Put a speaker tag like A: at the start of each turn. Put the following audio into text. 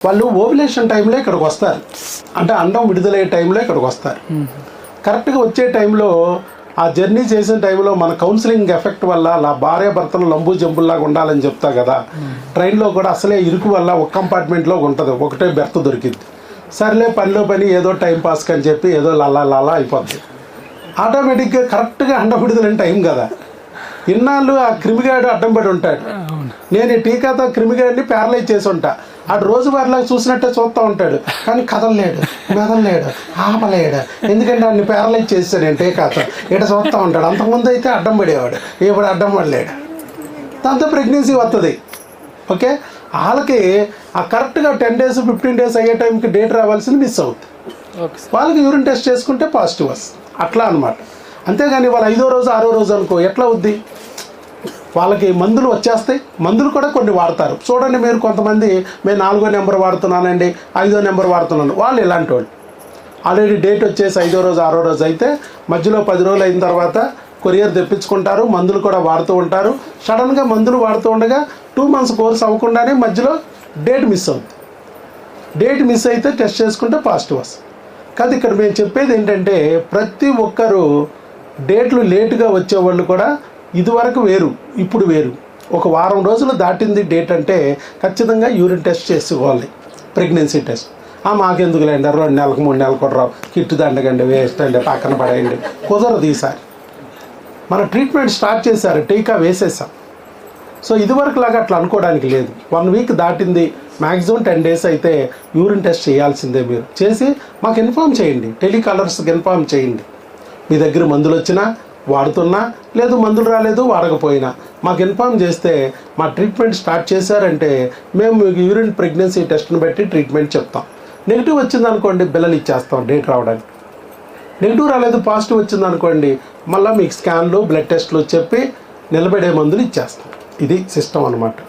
A: వాళ్ళు ఓవ్యులేషన్ టైంలో ఇక్కడికి వస్తారు, అంటే అండం విడుదలయ్యే టైంలో ఇక్కడికి వస్తారు. కరెక్ట్గా వచ్చే టైంలో ఆ జర్నీ చేసిన టైంలో మన కౌన్సిలింగ్ ఎఫెక్ట్ వల్ల అలా భార్య భర్తలు లంబు జంబుల్లాగా ఉండాలని చెప్తా కదా. ట్రైన్లో కూడా అసలే ఇరుకు వల్ల ఒక కంపార్ట్మెంట్లో ఉంటుంది, ఒకటే బెర్త్ దొరికింది. సర్లే పనిలో పని ఏదో టైం పాస్కి అని చెప్పి ఏదో లల్లా అయిపోద్ది. ఆటోమేటిక్గా కరెక్ట్గా అండం విడుదలైన టైం కదా. ఇన్నాళ్ళు ఆ క్రిమిగాడు అడ్డం పడి ఉంటాడు. నేను ఈ టీకాతో క్రిమిగాడిని ప్యారలైజ్ చేసి ఉంటా. ఆడు రోజువారిలాగా చూసినట్టే చూస్తూ ఉంటాడు, కానీ కదలలేడు, మెదలలేడు, ఆపలేడు. ఎందుకంటే వాడిని ప్యారలైజ్ చేస్తాను నేను టీకాతో. ఇట చూస్తూ ఉంటాడు. అంతకుముందు అయితే అడ్డం పడేవాడు, ఇప్పుడు అడ్డం పడలేడు. దాంతో ప్రెగ్నెన్సీ వస్తుంది. ఓకే, వాళ్ళకి ఆ కరెక్ట్గా 10 days 15 days అయ్యే టైంకి డేట్ రావాల్సింది మిస్ అవుతుంది. వాళ్ళకి యూరిన్ టెస్ట్ చేసుకుంటే పాజిటివ్ వస్తుంది, అట్లా అనమాట. అంతేగాని వాళ్ళు 5వ రోజు 6వ రోజు అనుకో ఎట్లా అవుద్ది. వాళ్ళకి మందులు వచ్చేస్తాయి, మందులు కూడా కొన్ని వాడతారు. చూడండి మీరు కొంతమంది, మేము 4వ నెంబర్ వాడుతున్నానండి, 5వ నెంబర్ వాడుతున్నాను, వాళ్ళు ఇలాంటి వాళ్ళు. ఆల్రెడీ డేట్ వచ్చేసి 5వ రోజు 6వ రోజు అయితే మధ్యలో 10 రోజులు అయిన తర్వాత కొరియర్ తెప్పించుకుంటారు, మందులు కూడా వాడుతూ ఉంటారు. సడన్గా మందులు వాడుతూ ఉండగా 2 months కోర్స్ అవ్వకుండానే మధ్యలో డేట్ మిస్ అవుతుంది. డేట్ మిస్ అయితే టెస్ట్ చేసుకుంటే పాజిటివ్ వస్తుంది. కాదు, ఇక్కడ మేము చెప్పేది ఏంటంటే ప్రతి ఒక్కరూ డేట్లు లేటుగా వచ్చేవాళ్ళు కూడా ఇదివరకు వేరు, ఇప్పుడు వేరు. ఒక వారం రోజులు దాటింది డేట్ అంటే ఖచ్చితంగా యూరిన్ టెస్ట్ చేసుకోవాలి, ప్రెగ్నెన్సీ టెస్ట్. మాకెందుకులేండి 2 నెలలకు 3 నెలలకు కూడా రావు, కిట్టు దండగండి, వేస్ట్ అండి, పక్కన పడేయండి. కుదరదు. ఈసారి మన ట్రీట్మెంట్ స్టార్ట్ చేశారు, టీకా వేసేసాం. సో ఇదివరకు లాగా అట్లా అనుకోవడానికి లేదు. 1 week దాటింది, మ్యాక్సిమం 10 days అయితే యూరిన్ టెస్ట్ చేయాల్సిందే. మీరు చేసి మాకు ఇన్ఫామ్ చేయండి, టెలికాలర్స్కి ఇన్ఫామ్ చేయండి. మీ దగ్గర మందులు వచ్చినా వాడుతున్నా, లేదు మందులు రాలేదు వాడకపోయినా మాకు ఇన్ఫామ్ చేస్తే మా ట్రీట్మెంట్ స్టార్ట్ చేశారంటే మేము మీకు యూరిన్ ప్రెగ్నెన్సీ టెస్ట్ని బట్టి ట్రీట్మెంట్ చెప్తాం. నెగిటివ్ వచ్చిందనుకోండి బిల్లలు ఇచ్చేస్తాం డేట్ రావడానికి. నెగిటివ్ రాలేదు పాజిటివ్ వచ్చిందనుకోండి మళ్ళీ మీకు స్కాన్లు బ్లడ్ టెస్ట్లు చెప్పి నిలబడే మందులు ఇచ్చేస్తాం. ఇది సిస్టమ్ అనమాట.